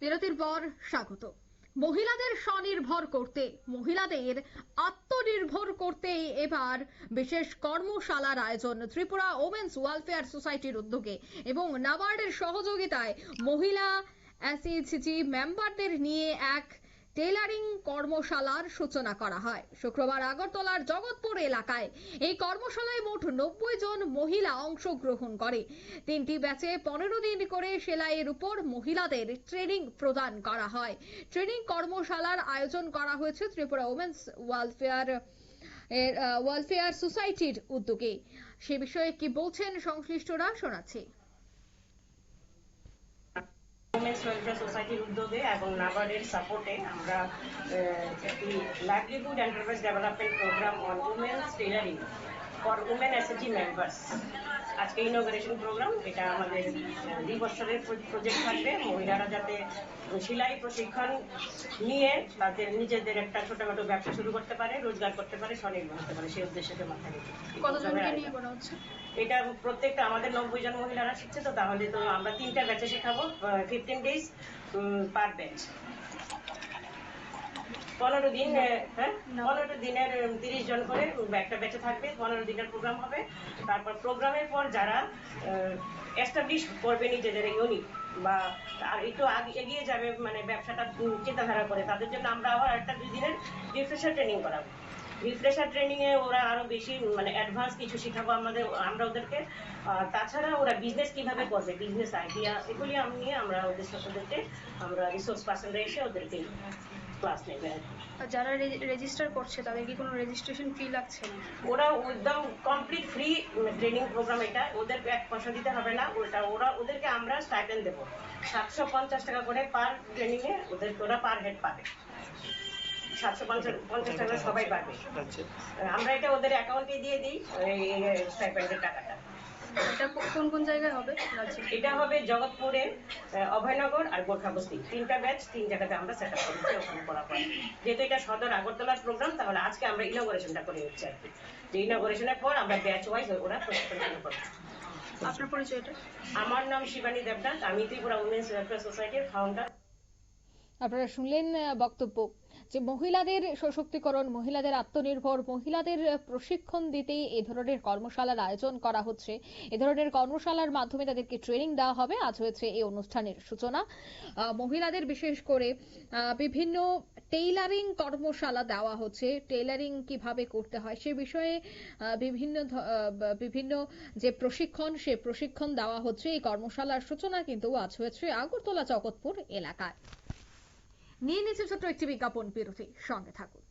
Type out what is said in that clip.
বিরতির পর স্বাগত। মহিলাদের স্বনির্ভর করতে, মহিলাদের আত্মনির্ভর করতে এবার বিশেষ কর্মশালার আয়োজন ত্রিপুরা ওমেন্স ওয়েলফেয়ার সোসাইটির উদ্যোগে এবং নাবার্ডের সহযোগিতায় মহিলা এসএইচজি মেম্বারদের নিয়ে এক টেলারিং কর্মশালার সূচনা করা হয় শুক্রবার আগরতলার জগৎপুর এলাকায়। এই কর্মশালায় মোট 90 জন মহিলা অংশগ্রহণ করে। 3টি ব্যাচে 15 দিন করে সেলাইয়ের উপর মহিলাদের ট্রেনিং প্রদান করা হয়। ট্রেনিং কর্মশালার আয়োজন করা হয়েছে ত্রিপুরা ওমেন্স ওয়েলফেয়ার সোসাইটির উদ্যোগে। সে বিষয়ে কি বলছেন সংশ্লিষ্টরা, শোনাচ্ছি। ওমেন্স ওয়েলফেয়ার সোসাইটির উদ্যোগে এবং নাবার্ডের সাপোর্টে আমরা একটি livelihood enterprise development programme on women's tailoring for women SHG members, আজকে ইনঅগ্রেশন প্রোগ্রাম। এটা আমাদের 2 বছরের প্রজেক্ট থাকবে। মহিলারা যাতে সেলাই প্রশিক্ষণ নিয়ে তাদের নিজেদের একটা ছোটখাটো ব্যবসা শুরু করতে পারে, রোজগার করতে পারে, স্বনির্ভর হতে পারে, সেই উদ্দেশ্যে মাথায় রেখে। কতজনকে নিয়ে করা হচ্ছে এটা? প্রত্যেকটা আমাদের 90 জন মহিলারা শিখছে, তো তাহলে তো আমরা 3টা ব্যাচে শেখাবো, 15 ডেজ পার ব্যাচ, 15 দিন। হ্যাঁ, 15 দিনের 30 জন করে একটা ব্যাচে থাকবে। 15 দিনের প্রোগ্রাম হবে। তারপর প্রোগ্রামের পর যারা এস্টাবলিশ করবে নিজেদের ইউনিট বা একটু এগিয়ে যাবে, মানে ব্যবসাটা চিন্তাধারা করে, তাদের জন্য আমরা আবার একটা 2 দিনের রিফ্রেশার ট্রেনিং করাবো। রিফ্রেশার ট্রেনিং এ ওরা আরো বেশি মানে অ্যাডভান্স কিছু শেখাবো আমরা ওদেরকে। তাছাড়া ওরা বিজনেস কিভাবে করবে, বিজনেস আইডিয়া, এগুলি নিয়ে আমরা ওদের সাথে আমরা রিসোর্স পার্সনরা এসে ওদেরকে ক্লাস নেবে। যারা রেজিস্টার করছে তাদের কি কোনো রেজিস্ট্রেশন ফি লাগছে না? ওরা একদম কমপ্লিট ফ্রি ট্রেনিং প্রোগ্রাম। এটা ওদের 1 পয়সা দিতে হবে না। ওদেরকে আমরা স্টাইপেন্ড দেবো 750 টাকা করে পার ট্রেনিং এ। ওরা পার হেড পাবে 750 টাকা সবাই পাবে। আমরা এটা ওদের অ্যাকাউন্টে দিয়ে দিই, স্টাইপেন্ডের টাকাটা। এটা কোন কোন জায়গায় হবে? এটা হবে জগৎপুরে, অভয়নগর আর গোর্খাবস্তি, 3টা ব্যাচ 3 জায়গাতে আমরা সেট আপ করেছি। ওখানে করা হয়, যেহেতু এটা সদর আগরতলার প্রোগ্রাম, তাহলে আজকে আমরা ইনঅগ্রেশনটা করে নিচ্ছি আর কি। যে ইনঅগ্রেশনের পর আমরা ব্যাচ ওয়াইজ ওরা প্রশিক্ষণ শুরু করব। আপনার পরিচয়টা? আমার নাম শিবানী দেবনাথ, আমি ত্রিপুরা উমেন্স ওয়েলফেয়ার সোসাইটির ফাউন্ডার। আপনারা শুনলেন বক্তব্য যে মহিলাদের সশক্তিকরণ, মহিলাদের আত্মনির্ভর, মহিলাদের প্রশিক্ষণ দিতে এই ধরনের কর্মশালার আয়োজন করা হচ্ছে। এ ধরনের কর্মশালার মাধ্যমে তাদেরকে ট্রেনিং দেওয়া হবে। আজ হয়েছে এই অনুষ্ঠানের সূচনা। মহিলাদের বিশেষ করে বিভিন্ন টেইলারিং কর্মশালা দেওয়া হচ্ছে। টেইলারিং কিভাবে করতে হয় সে বিষয়ে বিভিন্ন যে প্রশিক্ষণ, সে প্রশিক্ষণ দেওয়া হচ্ছে। এই কর্মশালার সূচনা কিন্তু আজ হয়েছে আগরতলা জগৎপুর এলাকায়। নিয়ে নিচ্ছে ছোট্ট একটি বিজ্ঞাপন বিরতি, সঙ্গে থাকুন।